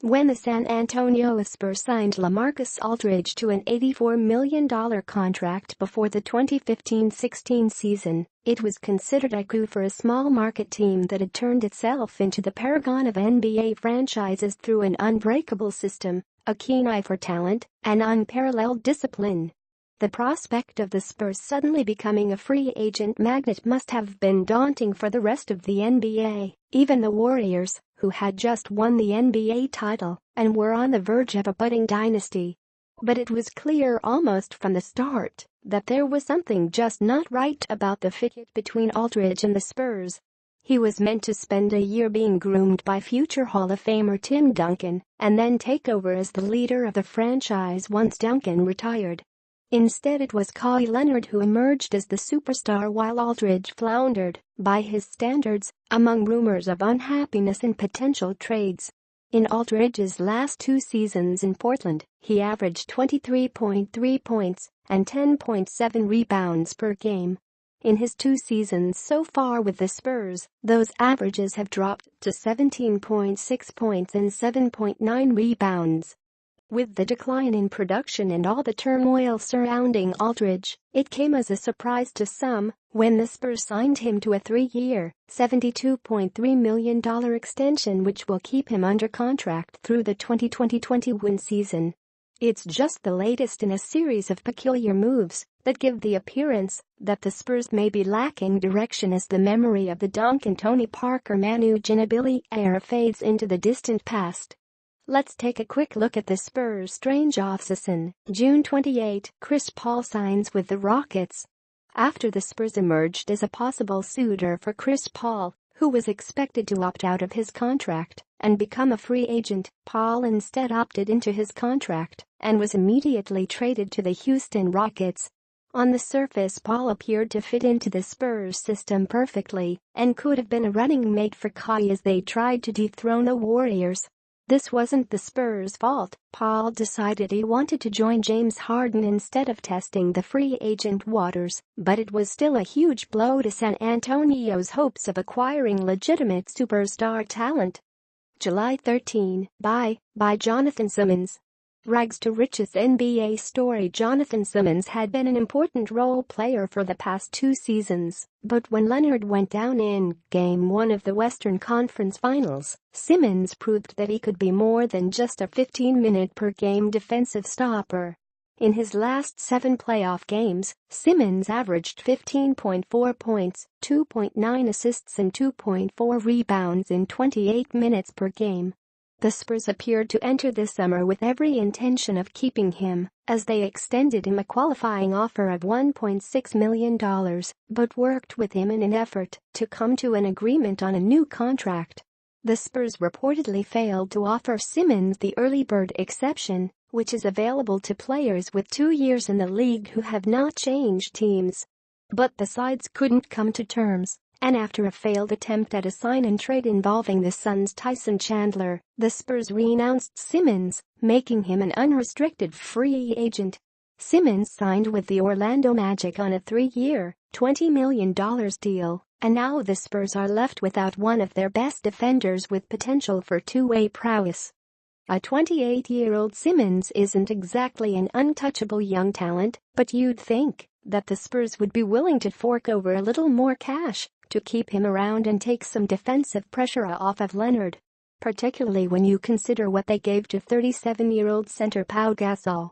When the San Antonio Spurs signed LaMarcus Aldridge to an $84 million contract before the 2015-16 season, it was considered a coup for a small market team that had turned itself into the paragon of NBA franchises through an unbreakable system, a keen eye for talent, and unparalleled discipline. The prospect of the Spurs suddenly becoming a free agent magnet must have been daunting for the rest of the NBA, even the Warriors, who had just won the NBA title and were on the verge of a budding dynasty. But it was clear almost from the start that there was something just not right about the fit between Aldridge and the Spurs. He was meant to spend a year being groomed by future Hall of Famer Tim Duncan and then take over as the leader of the franchise once Duncan retired. Instead, it was Kawhi Leonard who emerged as the superstar while Aldridge floundered, by his standards, among rumors of unhappiness and potential trades. In Aldridge's last 2 seasons in Portland, he averaged 23.3 points and 10.7 rebounds per game. In his 2 seasons so far with the Spurs, those averages have dropped to 17.6 points and 7.9 rebounds. With the decline in production and all the turmoil surrounding Aldridge, it came as a surprise to some when the Spurs signed him to a 3-year, $72.3 million extension which will keep him under contract through the 2020-21 season. It's just the latest in a series of peculiar moves that give the appearance that the Spurs may be lacking direction as the memory of the Duncan, Tony Parker, Manu Ginobili era fades into the distant past. Let's take a quick look at the Spurs' strange offseason. June 28, Chris Paul signs with the Rockets. After the Spurs emerged as a possible suitor for Chris Paul, who was expected to opt out of his contract and become a free agent, Paul instead opted into his contract and was immediately traded to the Houston Rockets. On the surface, Paul appeared to fit into the Spurs system perfectly and could have been a running mate for Kawhi as they tried to dethrone the Warriors. This wasn't the Spurs' fault. Paul decided he wanted to join James Harden instead of testing the free agent waters, but it was still a huge blow to San Antonio's hopes of acquiring legitimate superstar talent. July 13, by Jonathan Simmons. Rags to riches NBA story. Jonathan Simmons had been an important role player for the past 2 seasons, but when Leonard went down in Game 1 of the Western Conference Finals, Simmons proved that he could be more than just a 15-minute-per-game defensive stopper. In his last 7 playoff games, Simmons averaged 15.4 points, 2.9 assists and 2.4 rebounds in 28 minutes per game. The Spurs appeared to enter this summer with every intention of keeping him, as they extended him a qualifying offer of $1.6 million, but worked with him in an effort to come to an agreement on a new contract. The Spurs reportedly failed to offer Simmons the early bird exception, which is available to players with 2 years in the league who have not changed teams. But the sides couldn't come to terms. And after a failed attempt at a sign-and-trade involving the Suns' Tyson Chandler, the Spurs renounced Simmons, making him an unrestricted free agent. Simmons signed with the Orlando Magic on a 3-year, $20 million deal, and now the Spurs are left without one of their best defenders with potential for two-way prowess. A 28-year-old Simmons isn't exactly an untouchable young talent, but you'd think that the Spurs would be willing to fork over a little more cash to keep him around and take some defensive pressure off of Leonard, particularly when you consider what they gave to 37-year-old center Pau Gasol.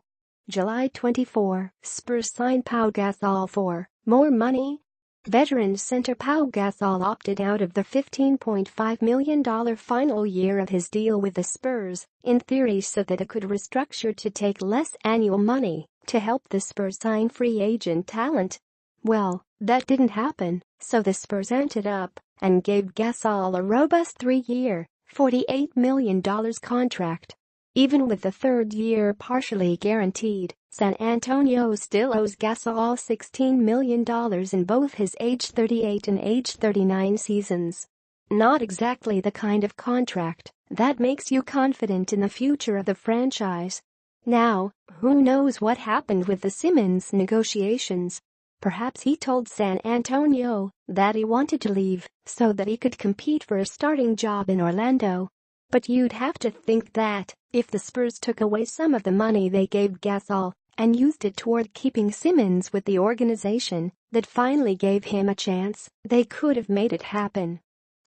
July 24, Spurs signed Pau Gasol for more money. Veteran center Pau Gasol opted out of the $15.5 million final year of his deal with the Spurs, in theory so that it could restructure to take less annual money to help the Spurs sign free agent talent. Well, that didn't happen, so the Spurs ended up and gave Gasol a robust 3-year, $48 million contract. Even with the 3rd year partially guaranteed, San Antonio still owes Gasol $16 million in both his age 38 and age 39 seasons. Not exactly the kind of contract that makes you confident in the future of the franchise. Now, who knows what happened with the Simmons negotiations? Perhaps he told San Antonio that he wanted to leave so that he could compete for a starting job in Orlando. But you'd have to think that, if the Spurs took away some of the money they gave Gasol and used it toward keeping Simmons with the organization that finally gave him a chance, they could have made it happen.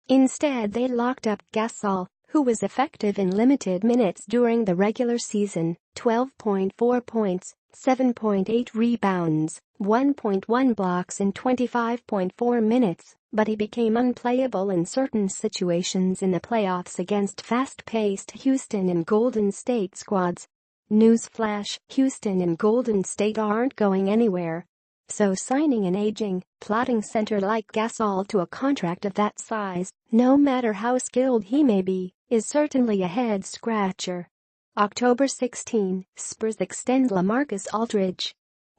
Instead, they locked up Gasol, who was effective in limited minutes during the regular season, 12.4 points, 7.8 rebounds, 1.1 blocks in 25.4 minutes, but he became unplayable in certain situations in the playoffs against fast-paced Houston and Golden State squads. Newsflash: Houston and Golden State aren't going anywhere. So signing an aging, plotting center like Gasol to a contract of that size, no matter how skilled he may be, is certainly a head-scratcher. October 16, Spurs extend LaMarcus Aldridge.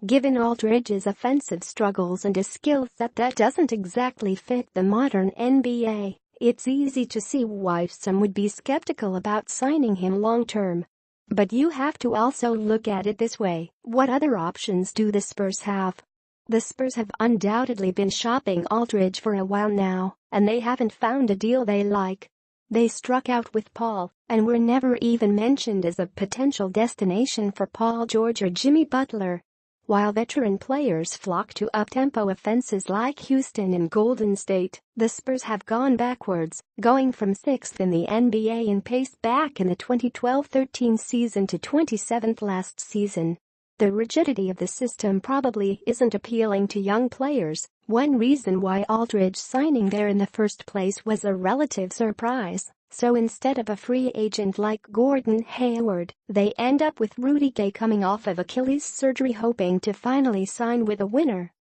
Given Aldridge's offensive struggles and a skill set that doesn't exactly fit the modern NBA, it's easy to see why some would be skeptical about signing him long-term. But you have to also look at it this way: what other options do the Spurs have? The Spurs have undoubtedly been shopping Aldridge for a while now, and they haven't found a deal they like. They struck out with Paul and were never even mentioned as a potential destination for Paul George or Jimmy Butler. While veteran players flock to up-tempo offenses like Houston and Golden State, the Spurs have gone backwards, going from 6th in the NBA in pace back in the 2012-13 season to 27th last season. The rigidity of the system probably isn't appealing to young players. One reason why Aldridge signing there in the first place was a relative surprise. So instead of a free agent like Gordon Hayward, they end up with Rudy Gay coming off of Achilles surgery, hoping to finally sign with a winner.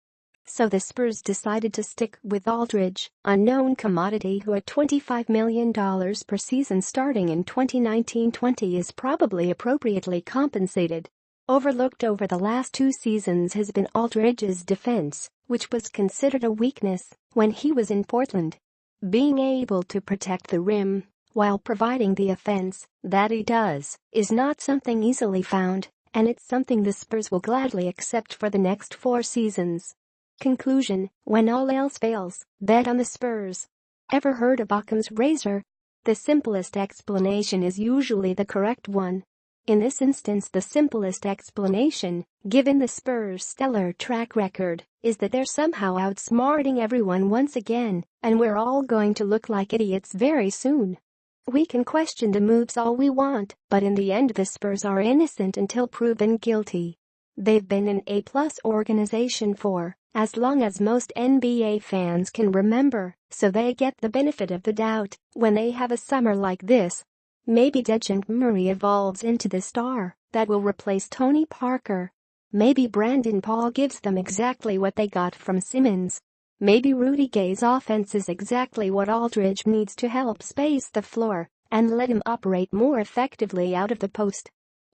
So the Spurs decided to stick with Aldridge, a known commodity who at $25 million per season starting in 2019-20 is probably appropriately compensated. Overlooked over the last 2 seasons has been Aldridge's defense, which was considered a weakness when he was in Portland. Being able to protect the rim while providing the offense that he does is not something easily found, and it's something the Spurs will gladly accept for the next 4 seasons. Conclusion: when all else fails, bet on the Spurs. Ever heard of Occam's razor? The simplest explanation is usually the correct one. In this instance, the simplest explanation, given the Spurs' stellar track record, is that they're somehow outsmarting everyone once again, and we're all going to look like idiots very soon. We can question the moves all we want, but in the end the Spurs are innocent until proven guilty. They've been an A-plus organization for as long as most NBA fans can remember, so they get the benefit of the doubt when they have a summer like this. Maybe Dejounte Murray evolves into the star that will replace Tony Parker. Maybe Brandon Paul gives them exactly what they got from Simmons. Maybe Rudy Gay's offense is exactly what Aldridge needs to help space the floor and let him operate more effectively out of the post.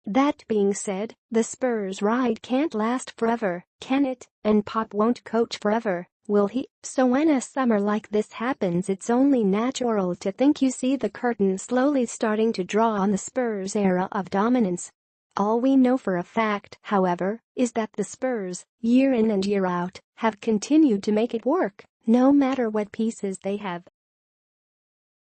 That being said, the Spurs ride can't last forever, can it? And Pop won't coach forever, will he? So when a summer like this happens, it's only natural to think you see the curtain slowly starting to draw on the Spurs' era of dominance. All we know for a fact, however, is that the Spurs, year in and year out, have continued to make it work, no matter what pieces they have.